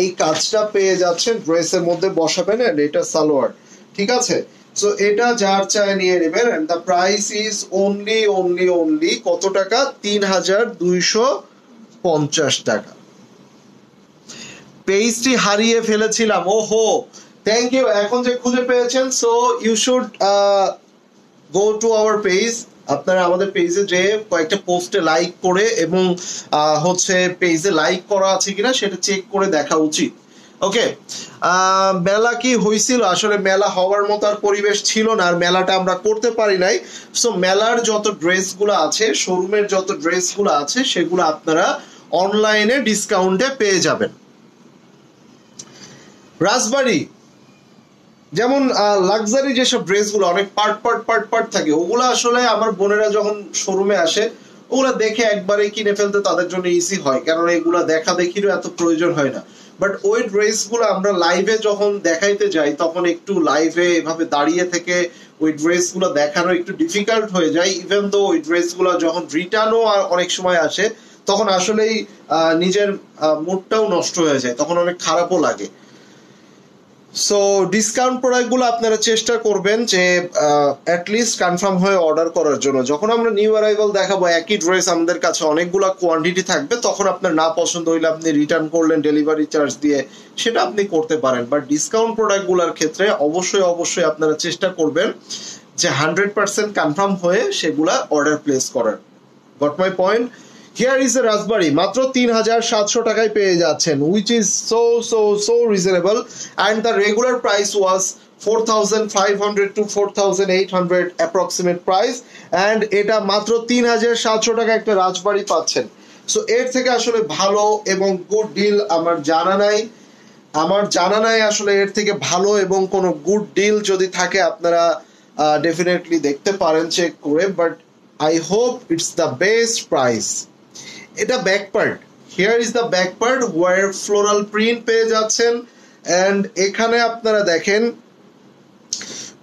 এই কাজটা পেয়ে যাচ্ছেন ড্রেসের মধ্যে বসাবেন, এন্ড এটা সালোয়ার। ঠিক আছে, সো এটা যার চায় নিয়ে নেবেন, and the price is only কত টাকা? 3250 টাকা। পেজটি হারিয়ে ফেলেছিলাম, ওহো থ্যাংক ইউ, এখন যে খুঁজে পেয়েছেন। So you should go to our page, আপনারা আমাদের পেজে যে কয়েকটা পোস্টে লাইক করে এবং হচ্ছে পেজে লাইক করা আছে কিনা সেটা চেক করে দেখা উচিত। ওকে, মেলা কি হয়েছিল? আসলে মেলা হওয়ার মতো আর পরিবেশ ছিল না, আর মেলাটা আমরা করতে পারি নাই। সো মেলার যত ড্রেসগুলো আছে, শোরুমের যত ড্রেসগুলো আছে সেগুলো আপনারা অনলাইনে ডিসকাউন্টে পেয়ে যাবেন। রাজবাড়ি যেমন লাক্সারি যেসব ড্রেসগুলো অনেক পার্ট থাকে, ওগুলো আসলে আমার বোনেরা যখন শোরুমে আসে ওগুলো দেখে একবারে কিনে ফেলতে তাদের জন্য ইজি হয়, কারণ এগুলা দেখা দেখিরও এত প্রয়োজন হয় না। বাট ওই ড্রেসগুলো আমরা লাইভে যখন দেখাইতে যাই তখন একটু লাইভে এভাবে দাঁড়িয়ে থেকে ওই ড্রেসগুলো দেখানো একটু ডিফিকাল্ট হয়ে যায়, ইভেন দো ওই ড্রেসগুলো যখন রিটার্নও অনেক সময় আসে তখন আসলেই নিজের মুডটাও নষ্ট হয়ে যায়, তখন অনেক খারাপও লাগে। সো ডিসকাউন্ট প্রোডাক্টগুলো আপনারা চেষ্টা করবেন যে অ্যাটলিস্ট কনফার্ম হয়ে অর্ডার করার জন্য। যখন আমরা নিউ অ্যারাইভাল দেখাবো একই ড্রেস আমাদের কাছে অনেকগুলো কোয়ান্টিটি থাকবে, তখন আপনার না পছন্দ হইলে আপনি রিটার্ন করলেন ডেলিভারি চার্জ দিয়ে, সেটা আপনি করতে পারেন। বাট ডিসকাউন্ট প্রোডাক্টগুলোর ক্ষেত্রে অবশ্যই আপনারা চেষ্টা করবেন যে 100% কনফার্ম হয়ে সেগুলা অর্ডার প্লেস করার। Got my point? Here is a Rajbari, মাত্র 3700 টাকায় পেয়ে যাচ্ছেন, which is so reasonable, and the regular price was 4500 to 4800 approximate price, and এটা মাত্র 3700 টাকা একটা রাজবাড়ি পাচ্ছেন। সো এর থেকে আসলে ভালো এবং গুড ডিল আমার জানা নাই আসলে এর থেকে ভালো এবং কোনো গুড ডিল যদি থাকে আপনারা ডেফিনেটলি দেখতে পারেন চেক করে, but I hope it's the best price. এটা back part, here is the back part where floral print পেয়ে যাচ্ছেন, অ্যান্ড এখানে আপনারা দেখেন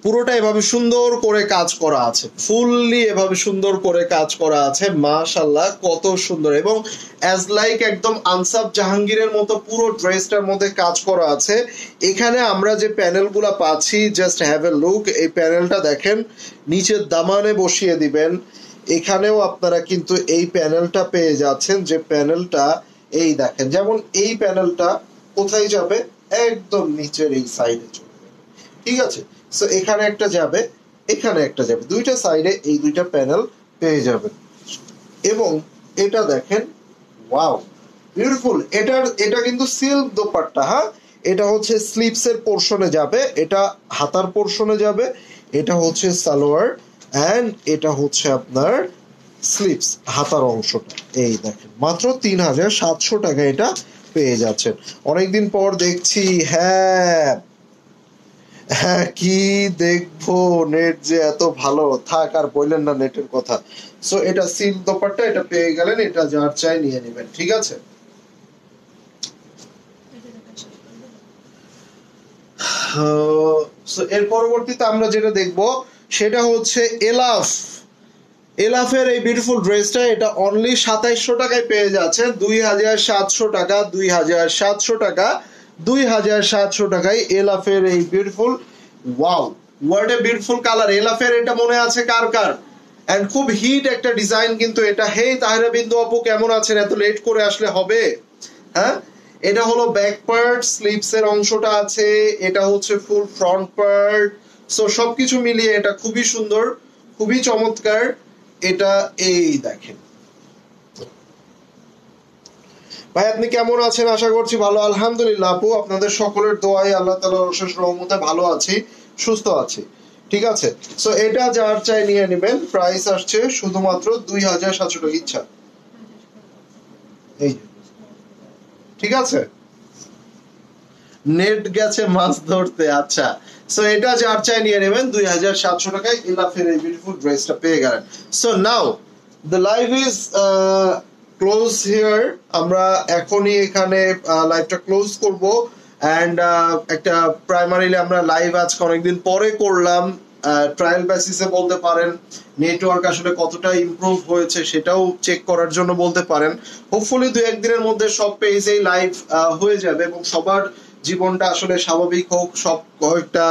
পুরোটা এভাবে সুন্দর করে কাজ করা আছে, ফুললি এভাবে সুন্দর করে কাজ করা আছে, মাশাআল্লাহ কত সুন্দর, এবং অ্যাজ লাইক একদম আনসাব জাহাঙ্গীরের মতো পুরো ড্রেসটার মধ্যে কাজ করা আছে। এখানে আমরা যে প্যানেলগুলো পাচ্ছি, জাস্ট হ্যাভ এ লুক, এই প্যানেলটা দেখেন, নিচের দামানে বসিয়ে দিবেন, এখানেও আপনারা কিন্তু এই প্যানেলটা পেয়ে যাচ্ছেন, যে প্যানেলটা এই দেখেন, যেমন এই প্যানেলটা কোথায় যাবে, একদম নিচের এই সাইডে চলবে, ঠিক আছে। সো এখানে একটা যাবে, এখানে একটা যাবে, দুইটা সাইডে এই দুইটা প্যানেল পেয়ে যাবেন। এবং এটা দেখেন, ওয়াও বিউটিফুল, এটা কিন্তু সিল্ক দোপাট্টা, হ্যাঁ, এটা হচ্ছে স্লিভস এর পোর্শনে যাবে, এটা হাতার পোর্শনে যাবে, এটা হচ্ছে সালোয়ার, অ্যান্ড এটা হচ্ছে আপনার স্লিভস হাতার অংশটা। এই দেখেন মাত্র 3700 টাকা এটা পেয়ে যাচ্ছেন। অনেকদিন পর দেখছি, হ্যাঁ কি দেখবো, নেট যে এত ভালো, থাক আর বললেন না নেটের কথা। সো এটা সিল্ক দোপাট্টা, এটা পেয়ে গেলেন, এটা যার চাই নিয়ে নেবেন, ঠিক আছে। সো এর পরবর্তীতে আমরা যেটা দেখবো সেটা হচ্ছে এলাফের এই বিউটিফুল ড্রেসটা, এটা অনলি 2700 টাকায় পেয়ে যাচ্ছেন, 2700 টাকা, 2700 টাকা, 2700 টাকায় এলাফের এই beautiful, wow what a beautiful colour. এলাফের এটা মনে আছে কার কার, এন্ড খুব হিট একটা ডিজাইন কিন্তু এটা। হেই তাহিরা বিন্দু আপু কেমন আছেন, এত লেট করে আসলে হবে? হ্যাঁ, এটা হলো ব্যাক পার্ট, স্লিভস এর অংশটা আছে, এটা হচ্ছে ফুল ফ্রন্ট পার্ট, সো সবকিছু মিলিয়ে এটা খুবই সুন্দর, খুবই চমৎকার। এটা এই দেখেন ভাই, আপনি কেমন আছেন? আশা করছি ভালো। আলহামদুলিল্লাহ আপু, আপনাদের সকলের দোয়ায় আল্লাহ তাআলার অশেষ রহমতে ভালো আছি, সুস্থ আছি, ঠিক আছে। সো এটা যার চাই নিয়ে নেবেন, প্রাইস আসছে শুধুমাত্র 2700 টাকা। ইচ্ছা এই, ঠিক আছে, নেট গেছে মাছ ধরতে, আচ্ছা। সো এটা যার চাই নিয়ে নেবেন, 2700 টাকায় এলাফের এই বিউটিফুল ড্রেসটা পেয়ে গেলেন। So now the live is close here, আমরা এখনই এখানে লাইভটা ক্লোজ করব, অ্যান্ড একটা প্রাইমারিলি আমরা লাইভ আজকে অনেকদিন পরে করলাম, ট্রায়াল বেসিসে বলতে পারেন, নেটওয়ার্ক আসলে কতটা ইমপ্রুভ হয়েছে সেটাও চেক করার জন্য বলতে পারেন। হোপফুলি 2-1 দিনের মধ্যে সব পেজেই লাইভ হয়ে যাবে এবং সবার জীবনটা আসলে স্বাভাবিক হোক। সব কয়েকটা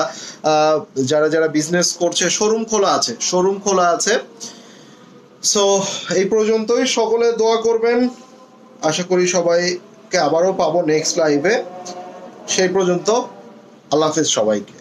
যারা যারা বিজনেস করছে, শোরুম খোলা আছে। সো এই পর্যন্তই, সকলে দোয়া করবেন, আশা করি সবাইকে আবারও পাবো নেক্সট লাইভে। সেই পর্যন্ত আল্লাহ হাফেজ সবাইকে।